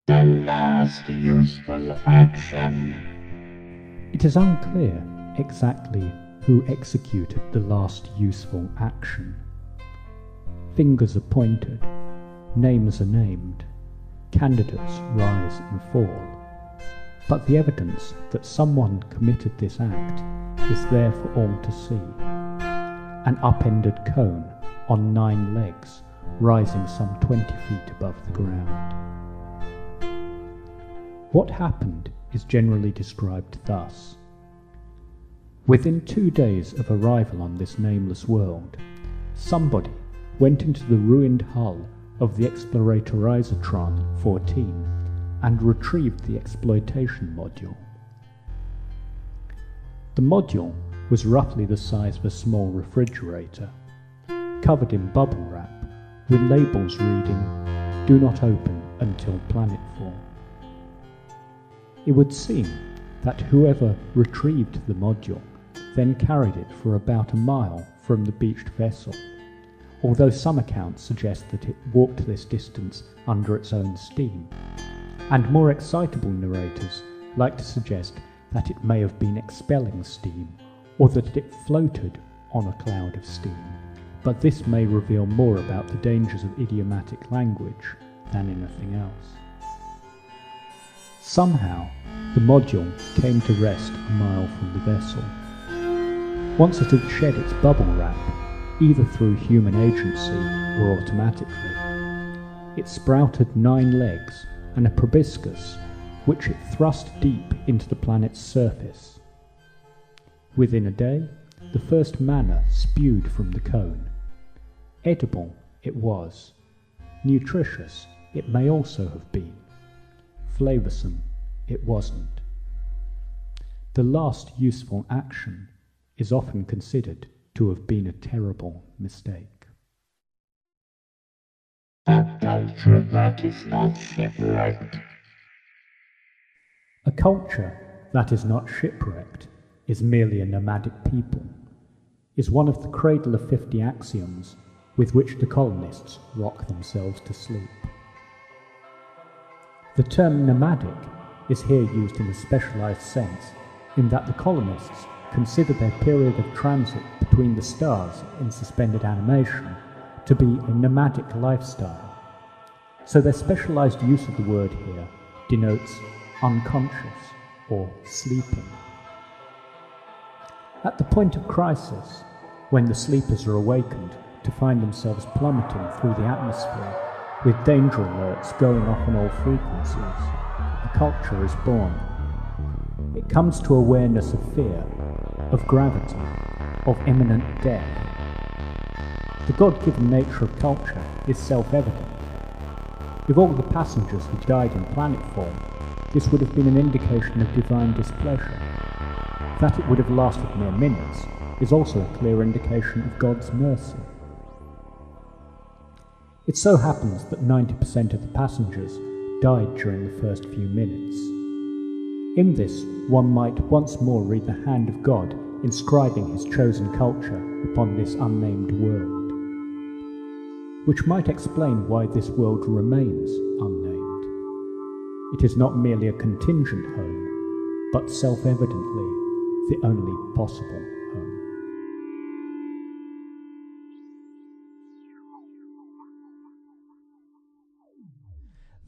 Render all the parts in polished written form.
The last useful action. It is unclear exactly who executed the last useful action. Fingers are pointed, names are named, candidates rise and fall. But the evidence that someone committed this act is there for all to see. An upended cone on 9 legs, rising some 20 feet above the ground. What happened is generally described thus. Within 2 days of arrival on this nameless world, somebody went into the ruined hull of the Exploratorizer 14 and retrieved the exploitation module. The module was roughly the size of a small refrigerator, covered in bubble wrap, with labels reading, "Do not open until planetfall." It would seem that whoever retrieved the module then carried it for about a mile from the beached vessel, although some accounts suggest that it walked this distance under its own steam, and more excitable narrators like to suggest that it may have been expelling steam, or that it floated on a cloud of steam, but this may reveal more about the dangers of idiomatic language than anything else. Somehow, the module came to rest a mile from the vessel. Once it had shed its bubble wrap, either through human agency or automatically, it sprouted 9 legs and a proboscis, which it thrust deep into the planet's surface. Within a day, the first manna spewed from the cone. Edible it was. Nutritious it may also have been. Flavoursome it wasn't. The last useful action is often considered to have been a terrible mistake. A culture that is not shipwrecked. A culture that is not shipwrecked is merely a nomadic people, is one of the cradle of 50 axioms with which the colonists rock themselves to sleep. The term nomadic is here used in a specialized sense, in that the colonists consider their period of transit between the stars in suspended animation to be a nomadic lifestyle. So their specialized use of the word here denotes unconscious or sleeping. At the point of crisis, when the sleepers are awakened to find themselves plummeting through the atmosphere, with danger alerts going off on all frequencies, a culture is born. It comes to awareness of fear, of gravity, of imminent death. The God-given nature of culture is self-evident. If all the passengers had died in planetfall, this would have been an indication of divine displeasure. That it would have lasted mere minutes is also a clear indication of God's mercy. It so happens that 90% of the passengers died during the first few minutes. In this, one might once more read the hand of God inscribing his chosen culture upon this unnamed world, which might explain why this world remains unnamed. It is not merely a contingent home, but self-evidently the only possible home.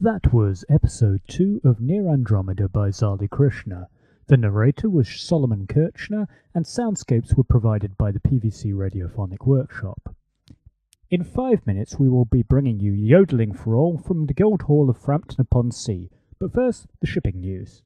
That was episode 2 of Near Andromeda by Zali Krishna. The narrator was Solomon Kirchner, and soundscapes were provided by the PVC Radiophonic Workshop. In 5 minutes we will be bringing you Yodeling for All from the Guildhall of Frampton-upon-Sea, but first, the shipping news.